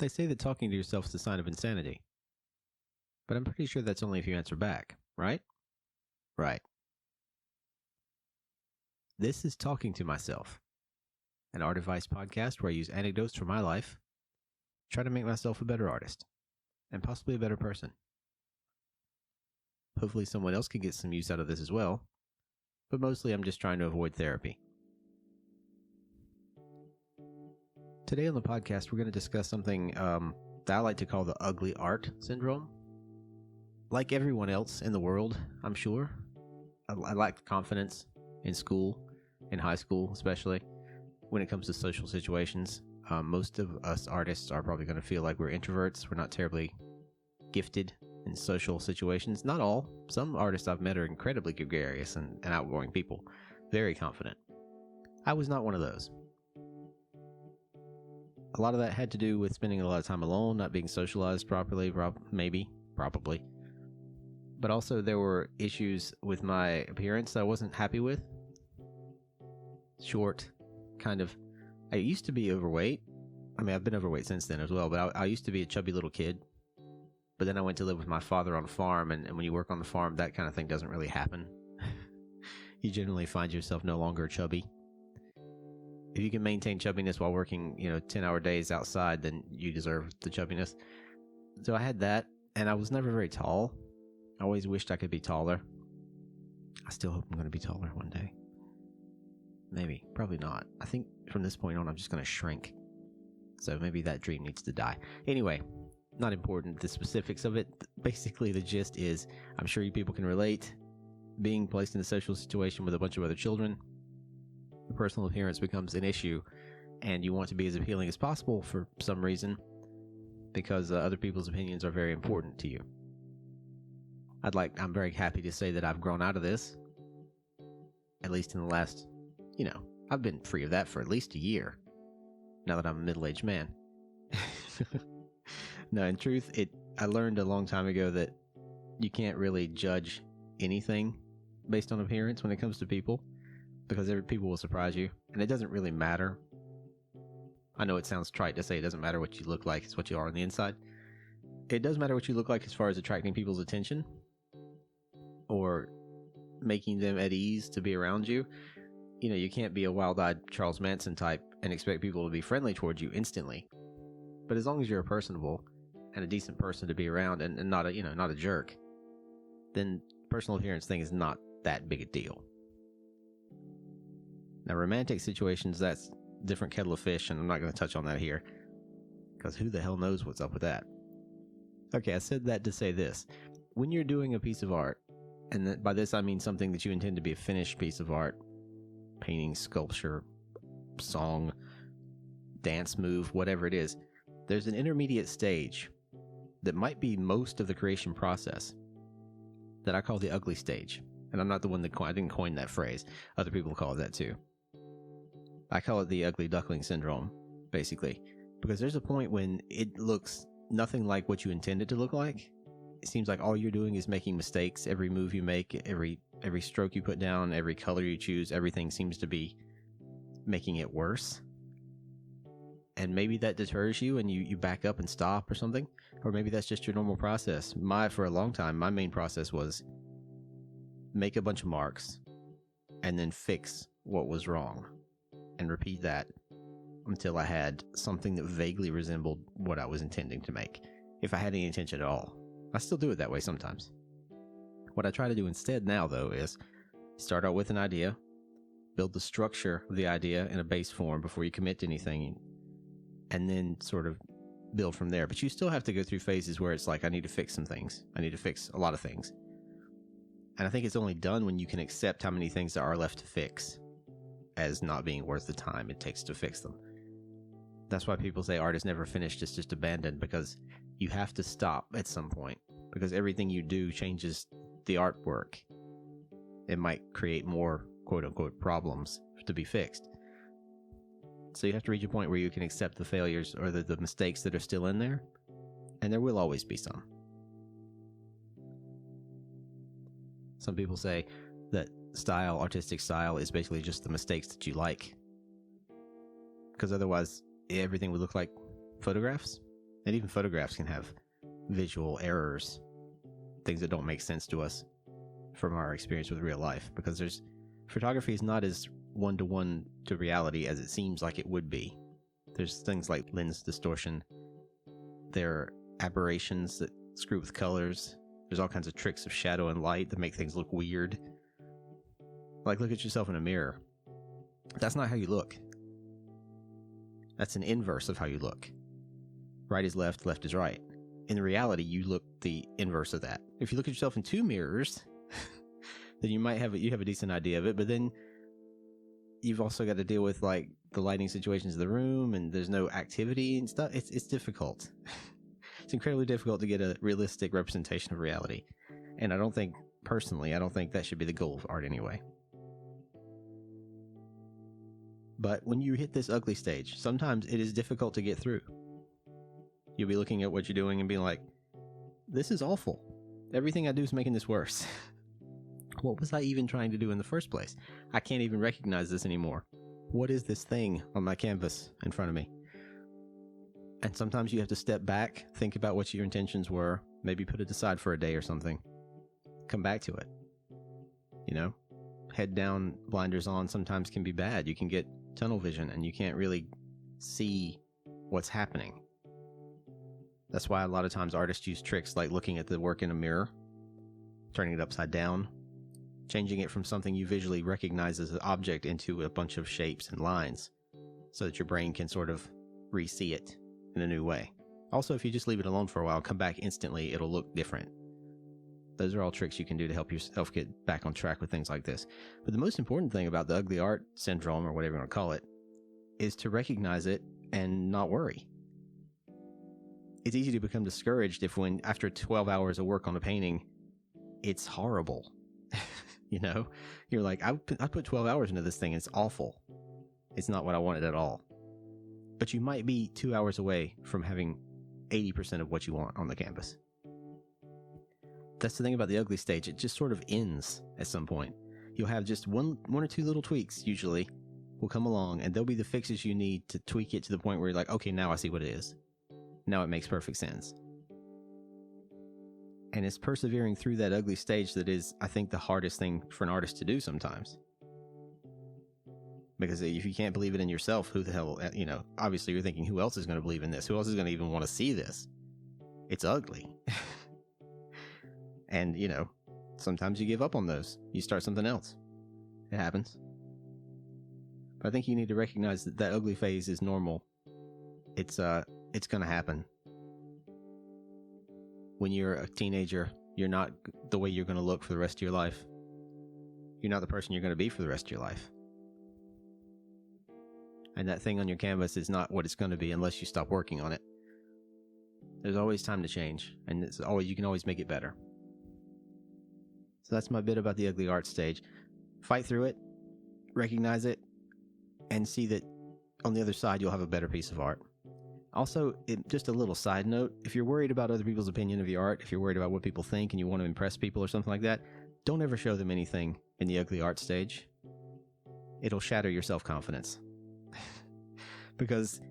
They say that talking to yourself is a sign of insanity. But I'm pretty sure that's only if you answer back, right? Right. This is Talking to Myself, an art advice podcast where I use anecdotes from my life, try to make myself a better artist, and possibly a better person. Hopefully someone else can get some use out of this as well, but mostly I'm just trying to avoid therapy. Today on the podcast, we're going to discuss something that I like to call the ugly art syndrome. Like everyone else in the world, I'm sure, I lacked confidence in school, in high school especially, when it comes to social situations. Most of us artists are probably going to feel like we're introverts. We're not terribly gifted in social situations. Not all. Some artists I've met are incredibly gregarious and outgoing people, very confident. I was not one of those. A lot of that had to do with spending a lot of time alone, not being socialized properly, probably. But also there were issues with my appearance that I wasn't happy with. Short, kind of. I used to be overweight. I mean, I've been overweight since then as well, but I used to be a chubby little kid. But then I went to live with my father on a farm, and when you work on the farm, that kind of thing doesn't really happen. You generally find yourself no longer chubby. If you can maintain chubbiness while working, 10-hour days outside, then you deserve the chubbiness. So I had that, and I was never very tall. I always wished I could be taller. I still hope I'm going to be taller one day. Maybe, probably not. I think from this point on, I'm just going to shrink. So maybe that dream needs to die. Anyway, not important, the specifics of it. Basically, the gist is, I'm sure you people can relate, being placed in a social situation with a bunch of other children, personal appearance becomes an issue, and you want to be as appealing as possible for some reason, because other people's opinions are very important to you. I'm very happy to say that I've grown out of this, at least in the last, I've been free of that for at least a year, now that I'm a middle-aged man. No, in truth, I learned a long time ago that you can't really judge anything based on appearance when it comes to people, because people will surprise you, and it doesn't really matter. I know it sounds trite to say it doesn't matter what you look like, it's what you are on the inside. It does matter what you look like as far as attracting people's attention, or making them at ease to be around you. You can't be a wild-eyed Charles Manson type and expect people to be friendly towards you instantly. But as long as you're a personable and a decent person to be around, and not a jerk, then personal appearance thing is not that big a deal. Now, romantic situations, that's a different kettle of fish, and I'm not going to touch on that here, because who the hell knows what's up with that. Okay, I said that to say this. When you're doing a piece of art, and by this I mean something that you intend to be a finished piece of art, painting, sculpture, song, dance move, whatever it is, there's an intermediate stage that might be most of the creation process that I call the ugly stage. And I'm not the one that I didn't coin that phrase. Other people call it that too. I call it the ugly duckling syndrome, basically, because there's a point when it looks nothing like what you intend it to look like. It seems like all you're doing is making mistakes. Every move you make, every stroke you put down, every color you choose, everything seems to be making it worse. And maybe that deters you and you back up and stop or something. Or maybe that's just your normal process. For a long time, my main process was make a bunch of marks and then fix what was wrong and repeat that until I had something that vaguely resembled what I was intending to make, if I had any intention at all. I still do it that way sometimes. What I try to do instead now, though, is start out with an idea, build the structure of the idea in a base form before you commit to anything, and then sort of build from there. But you still have to go through phases where it's like, I need to fix some things. I need to fix a lot of things. And I think it's only done when you can accept how many things there are left to fix as not being worth the time it takes to fix them. That's why people say art is never finished, it's just abandoned, because you have to stop at some point, because everything you do changes the artwork. It might create more quote-unquote problems to be fixed. So you have to reach a point where you can accept the failures or the mistakes that are still in there, and there will always be some. Some people say that artistic style, is basically just the mistakes that you like, because otherwise everything would look like photographs. And even photographs can have visual errors, things that don't make sense to us from our experience with real life, because photography is not as one-to-one to reality as it seems like it would be. There's things like lens distortion. There are aberrations that screw with colors. There's all kinds of tricks of shadow and light that make things look weird. Like, look at yourself in a mirror. That's not how you look. That's an inverse of how you look. Right is left, left is right. In reality, you look the inverse of that. If you look at yourself in two mirrors, then you have a decent idea of it, but then you've also got to deal with like the lighting situations of the room, and there's no activity and stuff. It's difficult. It's incredibly difficult to get a realistic representation of reality. And I don't think that should be the goal of art anyway. But when you hit this ugly stage, sometimes it is difficult to get through. You'll be looking at what you're doing and being like, this is awful. Everything I do is making this worse. What was I even trying to do in the first place? I can't even recognize this anymore. What is this thing on my canvas in front of me? And sometimes you have to step back, think about what your intentions were, maybe put it aside for a day or something. Come back to it. You know, head down, blinders on sometimes can be bad. You can get tunnel vision and you can't really see what's happening. That's why a lot of times artists use tricks like looking at the work in a mirror, turning it upside down, changing it from something you visually recognize as an object into a bunch of shapes and lines so that your brain can sort of re-see it in a new way. Also, if you just leave it alone for a while, come back instantly, it'll look different. Those are all tricks you can do to help yourself get back on track with things like this. But the most important thing about the ugly art syndrome, or whatever you want to call it, is to recognize it and not worry. It's easy to become discouraged if when, after 12 hours of work on a painting, it's horrible. You know? You're like, I put 12 hours into this thing and it's awful. It's not what I wanted at all. But you might be 2 hours away from having 80% of what you want on the canvas. That's the thing about the ugly stage. It just sort of ends at some point. You'll have just one or two little tweaks, usually, will come along, and they'll be the fixes you need to tweak it to the point where you're like, okay, now I see what it is. Now it makes perfect sense. And it's persevering through that ugly stage that is, I think, the hardest thing for an artist to do sometimes. Because if you can't believe it in yourself, who the hell, you know, obviously you're thinking, who else is going to believe in this? Who else is going to even want to see this? It's ugly. And, you know, sometimes you give up on those. You start something else. It happens. But I think you need to recognize that ugly phase is normal. It's going to happen. When you're a teenager, you're not the way you're going to look for the rest of your life. You're not the person you're going to be for the rest of your life. And that thing on your canvas is not what it's going to be unless you stop working on it. There's always time to change, and you can always make it better. So that's my bit about the ugly art stage. Fight through it, recognize it, and see that on the other side you'll have a better piece of art. Also, just a little side note, if you're worried about other people's opinion of your art, if you're worried about what people think and you want to impress people or something like that, don't ever show them anything in the ugly art stage. It'll shatter your self-confidence. Because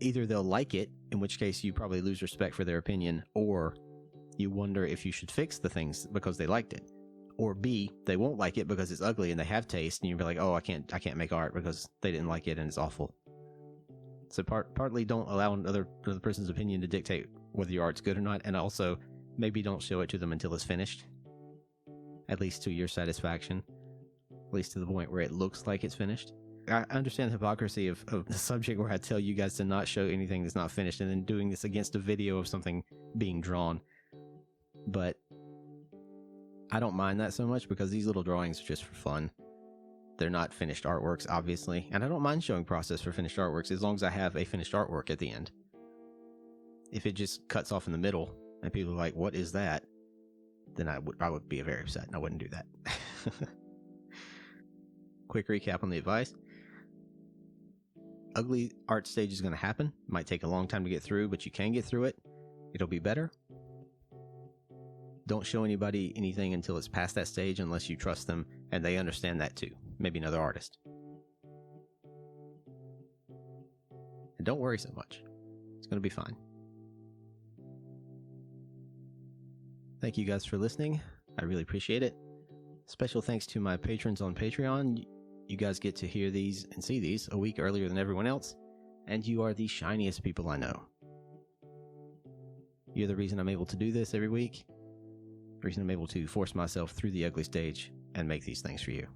either they'll like it, in which case you probably lose respect for their opinion, or you wonder if you should fix the things because they liked it. Or B, they won't like it because it's ugly and they have taste, and you'll be like, oh, I can't make art because they didn't like it and it's awful. So partly don't allow another person's opinion to dictate whether your art's good or not, and also maybe don't show it to them until it's finished. At least to your satisfaction. At least to the point where it looks like it's finished. I understand the hypocrisy of the subject where I tell you guys to not show anything that's not finished and then doing this against a video of something being drawn. But I don't mind that so much because these little drawings are just for fun. They're not finished artworks, obviously, and I don't mind showing process for finished artworks as long as I have a finished artwork at the end. If it just cuts off in the middle and people are like, what is that? Then I would be very upset and I wouldn't do that. Quick recap on the advice. Ugly art stage is going to happen. Might take a long time to get through, but you can get through it. It'll be better. Don't show anybody anything until it's past that stage unless you trust them and they understand that too. Maybe another artist. And don't worry so much. It's going to be fine. Thank you guys for listening. I really appreciate it. Special thanks to my patrons on Patreon. You guys get to hear these and see these a week earlier than everyone else, and you are the shiniest people I know. You're the reason I'm able to do this every week, the reason I'm able to force myself through the ugly stage and make these things for you.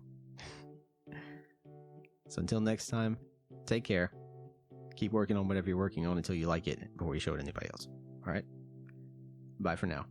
So until next time, take care. Keep working on whatever you're working on until you like it before you show it to anybody else. All right? Bye for now.